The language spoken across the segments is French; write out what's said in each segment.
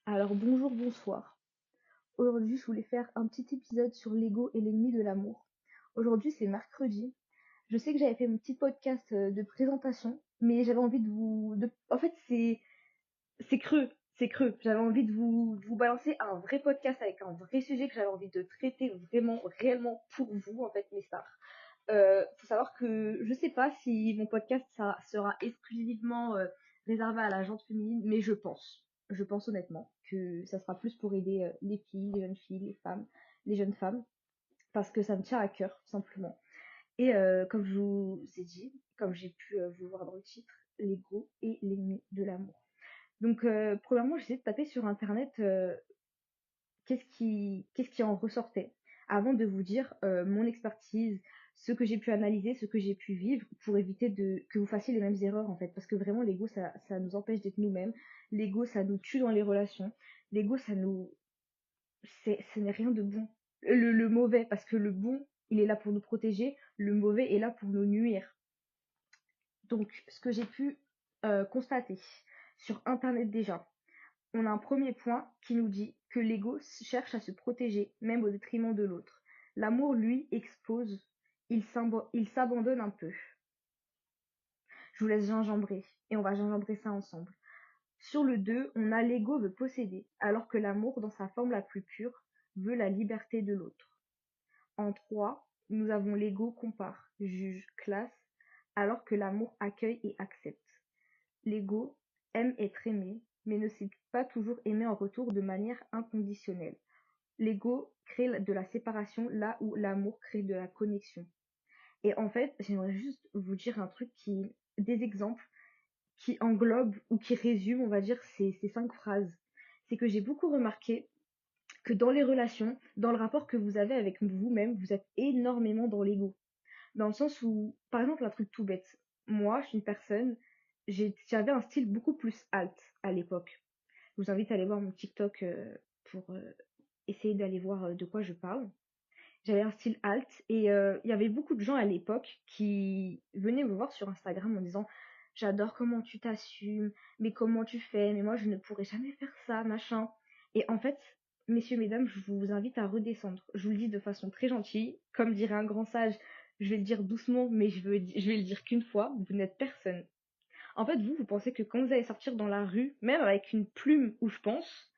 Alors bonjour, bonsoir. Aujourd'hui, je voulais faire un petit épisode sur l'ego et l'ennemi de l'amour. Aujourd'hui, c'est mercredi. Je sais que j'avais fait mon petit podcast de présentation, mais j'avais envie En fait, c'est creux, c'est creux. J'avais envie de vous balancer un vrai podcast avec un vrai sujet que j'avais envie de traiter vraiment, réellement pour vous, en fait, mes stars. Faut savoir que je sais pas si mon podcast ça sera exclusivement réservé à la gente féminine, mais je pense honnêtement que ça sera plus pour aider les filles, les femmes, les jeunes femmes, parce que ça me tient à cœur, tout simplement. Et comme je vous ai dit, comme j'ai pu vous voir dans le titre, l'ego est l'ennemi de l'amour. Donc, premièrement, j'essaie de taper sur internet qu'est-ce qui en ressortait avant de vous dire mon expertise, ce que j'ai pu analyser, ce que j'ai pu vivre pour éviter que vous fassiez les mêmes erreurs en fait. Parce que vraiment, l'ego, ça nous empêche d'être nous-mêmes. L'ego, ça nous tue dans les relations. L'ego, ce n'est rien de bon. Le mauvais, parce que le bon, il est là pour nous protéger. Le mauvais est là pour nous nuire. Donc, ce que j'ai pu constater sur Internet déjà, on a un premier point qui nous dit que l'ego cherche à se protéger, même au détriment de l'autre. L'amour, lui, expose, il s'abandonne un peu. Je vous laisse gingembrer, et on va gingembrer ça ensemble. Sur le 2, on a l'ego veut posséder, alors que l'amour, dans sa forme la plus pure, veut la liberté de l'autre. En 3, nous avons l'ego compare, juge, classe, alors que l'amour accueille et accepte. L'ego aime être aimé, mais ne sait pas toujours aimer en retour de manière inconditionnelle. L'ego crée de la séparation là où l'amour crée de la connexion. Et en fait, j'aimerais juste vous dire des exemples qui englobent ou qui résument, on va dire, ces 5 phrases. C'est que j'ai beaucoup remarqué que dans les relations, dans le rapport que vous avez avec vous-même, vous êtes énormément dans l'ego. Dans le sens où, par exemple, un truc tout bête. Moi, je suis une personne, j'avais un style beaucoup plus alt à l'époque. Je vous invite à aller voir mon TikTok pour essayer d'aller voir de quoi je parle. J'avais un style alt et il y avait beaucoup de gens à l'époque qui venaient me voir sur Instagram en disant j'adore comment tu t'assumes, mais comment tu fais, mais moi je ne pourrais jamais faire ça, machin. Et en fait, messieurs, mesdames, je vous invite à redescendre. Je vous le dis de façon très gentille, comme dirait un grand sage, je vais le dire doucement, mais je vais le dire qu'une fois, vous n'êtes personne. En fait, vous pensez que quand vous allez sortir dans la rue, même avec une plume où je pense,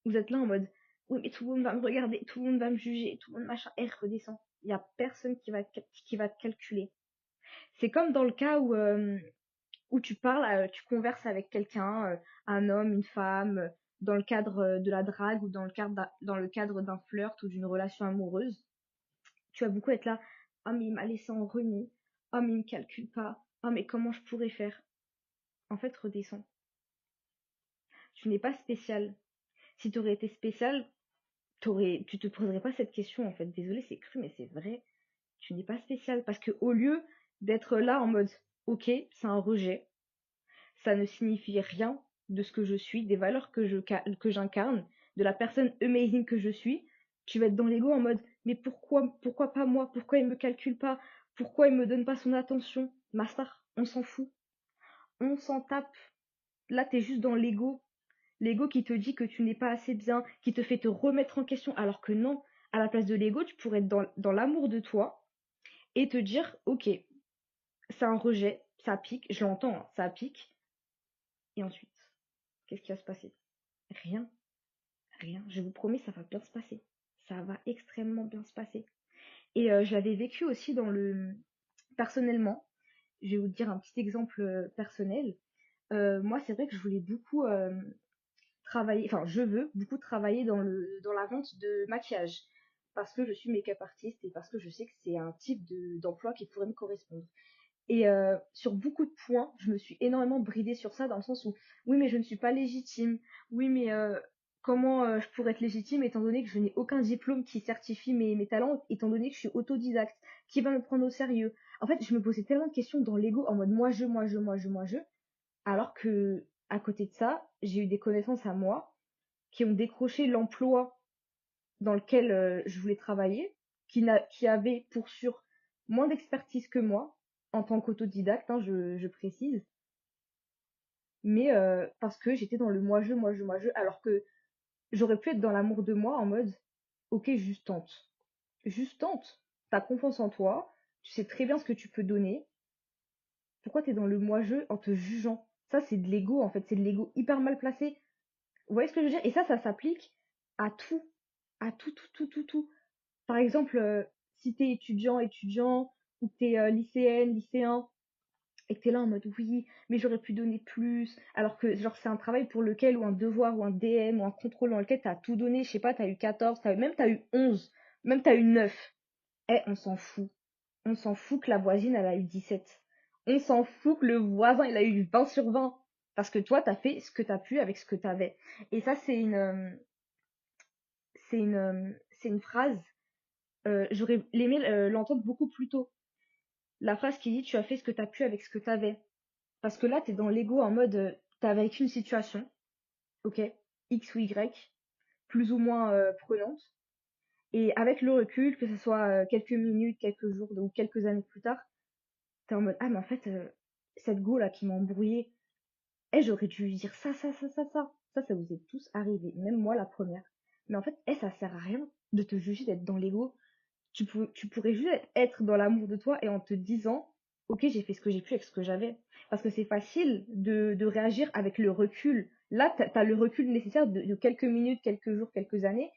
vous êtes là en mode oui, mais tout le monde va me regarder, tout le monde va me juger, tout le monde machin. Et redescend. Il y a personne qui va te calculer. C'est comme dans le cas où tu parles, tu converses avec quelqu'un, un homme, une femme, dans le cadre de la drague ou dans le cadre d'un flirt ou d'une relation amoureuse. Tu vas beaucoup être là. Ah, mais il m'a laissé en renie. Ah, mais il me calcule pas. Ah, mais comment je pourrais faire? En fait, redescends. Tu n'es pas spécial. Si tu aurais été spécial, tu te poserais pas cette question en fait. Désolée, c'est cru, mais c'est vrai. Tu n'es pas spécial parce que au lieu d'être là en mode, ok, c'est un rejet, ça ne signifie rien de ce que je suis, des valeurs que j'incarne, de la personne amazing que je suis. Tu vas être dans l'ego en mode, mais pourquoi pas moi? Pourquoi il me calcule pas? Pourquoi il me donne pas son attention? Master, on s'en fout, on s'en tape. Là, t'es juste dans l'ego. L'ego qui te dit que tu n'es pas assez bien, qui te fait te remettre en question, alors que non, à la place de l'ego, tu pourrais être dans l'amour de toi et te dire, ok, c'est un rejet, ça pique, je l'entends, hein, ça pique, et ensuite, qu'est-ce qui va se passer? Rien, rien, je vous promets, ça va bien se passer. Ça va extrêmement bien se passer. Et je l'avais vécu aussi personnellement, je vais vous dire un petit exemple personnel. Moi, c'est vrai que je voulais beaucoup travailler, enfin je veux beaucoup travailler dans la vente de maquillage parce que je suis make-up artiste et parce que je sais que c'est un type d'emploi qui pourrait me correspondre. Et sur beaucoup de points, je me suis énormément bridée sur ça dans le sens où oui mais je ne suis pas légitime, oui mais comment je pourrais être légitime étant donné que je n'ai aucun diplôme qui certifie mes talents, étant donné que je suis autodidacte, qui va me prendre au sérieux. En fait, je me posais tellement de questions dans l'ego en mode moi je, alors que à côté de ça, j'ai eu des connaissances à moi qui ont décroché l'emploi dans lequel je voulais travailler, qui avaient pour sûr moins d'expertise que moi, en tant qu'autodidacte, hein, je précise, mais parce que j'étais dans le moi-je, alors que J'aurais pu être dans l'amour de moi en mode, ok, juste tente. Juste tente. T'as confiance en toi, tu sais très bien ce que tu peux donner. Pourquoi t'es dans le moi-je en te jugeant? Ça, c'est de l'ego, en fait. C'est de l'ego hyper mal placé. Vous voyez ce que je veux dire? Et ça s'applique à tout. À tout, tout, tout, tout, tout. Par exemple, si t'es étudiant, ou que t'es lycéenne, lycéen, et que t'es là en mode oui, mais j'aurais pu donner plus, alors que genre c'est un travail pour lequel, ou un devoir, ou un DM, ou un contrôle dans lequel t'as tout donné, je sais pas, t'as eu 14, même t'as eu 11, même t'as eu 9. Eh, on s'en fout. On s'en fout que la voisine, elle a eu 17. On s'en fout que le voisin, il a eu 20 sur 20. Parce que toi, t'as fait ce que t'as pu avec ce que t'avais. Et ça, c'est une phrase, j'aurais aimé l'entendre beaucoup plus tôt. La phrase qui dit, tu as fait ce que t'as pu avec ce que t'avais. Parce que là, t'es dans l'ego en mode, t'as vécu une situation, ok, X ou Y, plus ou moins prenante. Et avec le recul, que ce soit quelques minutes, quelques jours ou quelques années plus tard, t'es en mode, ah, mais en fait, cette go là qui m'a embrouillé, eh, j'aurais dû lui dire ça, ça, ça, ça, ça. Ça vous est tous arrivé, même moi la première. Mais en fait, eh, ça sert à rien de te juger d'être dans l'ego. Tu pourrais juste être dans l'amour de toi et en te disant, ok, j'ai fait ce que j'ai pu avec ce que j'avais. Parce que c'est facile de réagir avec le recul. Là, t'as le recul nécessaire de quelques minutes, quelques jours, quelques années.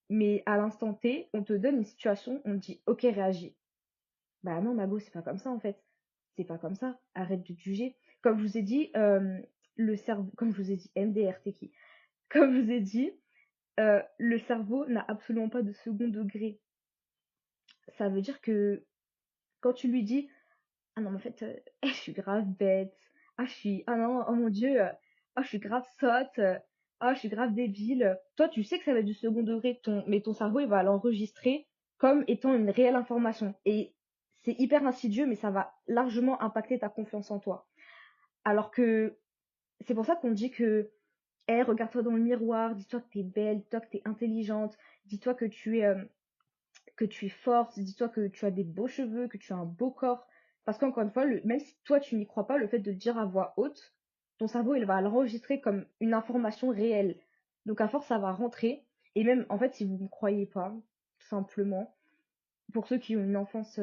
Mais à l'instant T, on te donne une situation, on te dit, ok, réagis. Bah non, Mago, c'est pas comme ça en fait. C'est pas comme ça. Arrête de te juger. Comme je vous ai dit, le cerveau, comme je vous ai dit, MDR, t'es qui? Comme je vous ai dit, le cerveau n'a absolument pas de second degré. Ça veut dire que quand tu lui dis, ah non, mais en fait, je suis grave bête. Ah non, oh mon Dieu, je suis grave sotte. Je suis grave débile. Toi, tu sais que ça va être du second degré, mais ton cerveau, il va l'enregistrer comme étant une réelle information. Et c'est hyper insidieux, mais ça va largement impacter ta confiance en toi. Alors que c'est pour ça qu'on dit que, regarde-toi dans le miroir, dis-toi que t'es belle, dis-toi que t'es intelligente, dis-toi que tu es forte, dis-toi que tu as des beaux cheveux, que tu as un beau corps. Parce qu'encore une fois, même si toi tu n'y crois pas, le fait de le dire à voix haute, ton cerveau il va l'enregistrer comme une information réelle. Donc à force ça va rentrer. Et même en fait si vous ne croyez pas, tout simplement, pour ceux qui ont une enfance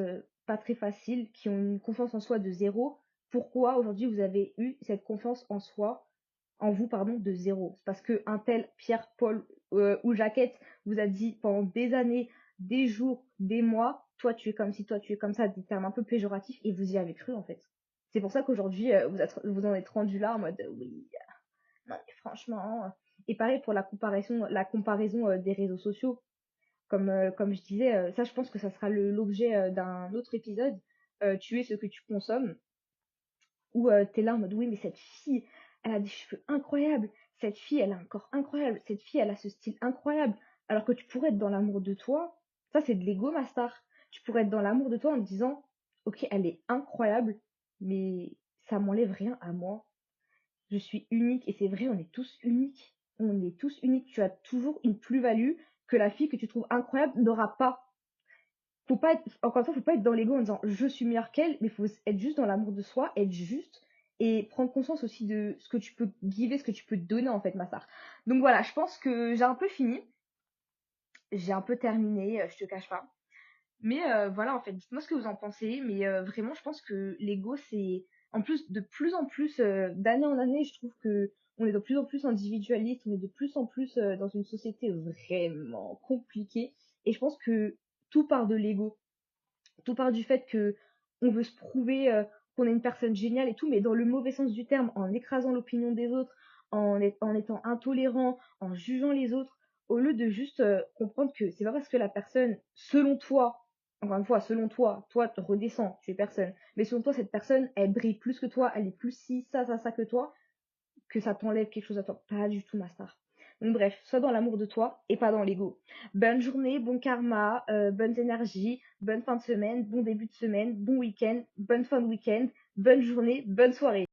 pas très facile, qui ont une confiance en soi de zéro, pourquoi aujourd'hui vous avez eu cette confiance en soi, en vous, pardon, de zéro? C'est parce que un tel Pierre, Paul ou Jaquette vous a dit pendant des années, des jours, des mois, toi tu es comme ci, toi tu es comme ça, des termes un peu péjoratifs, et vous y avez cru en fait. C'est pour ça qu'aujourd'hui vous en êtes rendu là en mode oui, non mais franchement. Et pareil pour la comparaison des réseaux sociaux. Comme je disais, ça je pense que ça sera l'objet d'un autre épisode, tu es ce que tu consommes, où t'es là en mode oui mais cette fille, elle a des cheveux incroyables, cette fille elle a un corps incroyable, cette fille elle a ce style incroyable, alors que tu pourrais être dans l'amour de toi, ça c'est de l'ego ma star, tu pourrais être dans l'amour de toi en te disant ok elle est incroyable, mais ça m'enlève rien à moi, je suis unique, et c'est vrai, on est tous uniques. On est tous uniques. Tu as toujours une plus-value que la fille que tu trouves incroyable n'aura pas. Faut pas être, encore une fois, faut pas être dans l'ego en disant je suis meilleure qu'elle, mais faut être juste dans l'amour de soi, être juste et prendre conscience aussi de ce que tu peux giver, ce que tu peux donner en fait, ma star. Donc voilà, je pense que j'ai un peu fini, j'ai un peu terminé, je te cache pas. Mais voilà, en fait, dites-moi ce que vous en pensez. Mais vraiment, je pense que l'ego, c'est en plus de plus en plus d'année en année, je trouve que on est de plus en plus individualiste, on est de plus en plus dans une société vraiment compliquée. Et je pense que tout part de l'ego, tout part du fait que on veut se prouver qu'on est une personne géniale et tout, mais dans le mauvais sens du terme, en écrasant l'opinion des autres, en étant intolérant, en jugeant les autres, au lieu de juste comprendre que c'est pas parce que la personne, selon toi, encore une fois, selon toi, toi, te redescends, tu es personne, mais selon toi, cette personne, elle brille plus que toi, elle est plus ci, ça que toi, que ça t'enlève quelque chose à toi. Pas du tout, ma star. Donc bref, sois dans l'amour de toi et pas dans l'ego. Bonne journée, bon karma, bonnes énergies, bonne fin de semaine, bon début de semaine, bon week-end, bonne fin de week-end, bonne journée, bonne soirée.